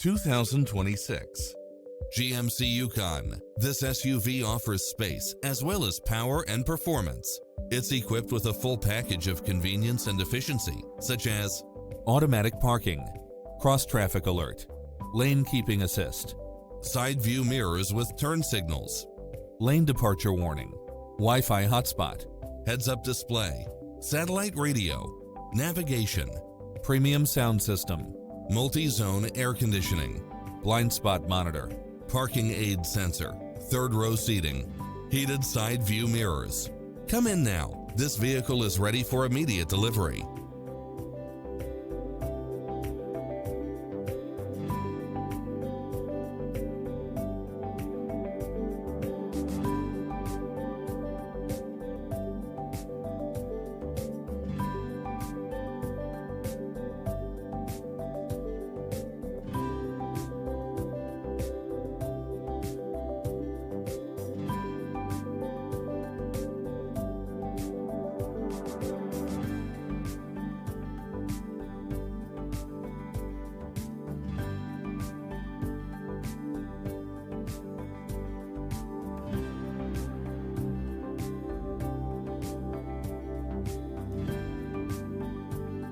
2026 GMC Yukon. This SUV offers space as well as power and performance. It's equipped with a full package of convenience and efficiency, such as automatic parking, cross-traffic alert, lane keeping assist, side view mirrors with turn signals, lane departure warning, Wi-Fi hotspot, heads-up display, satellite radio, navigation, premium sound system, multi-zone air conditioning, blind spot monitor, parking aid sensor, third row seating, heated side view mirrors. Come in now. This vehicle is ready for immediate delivery.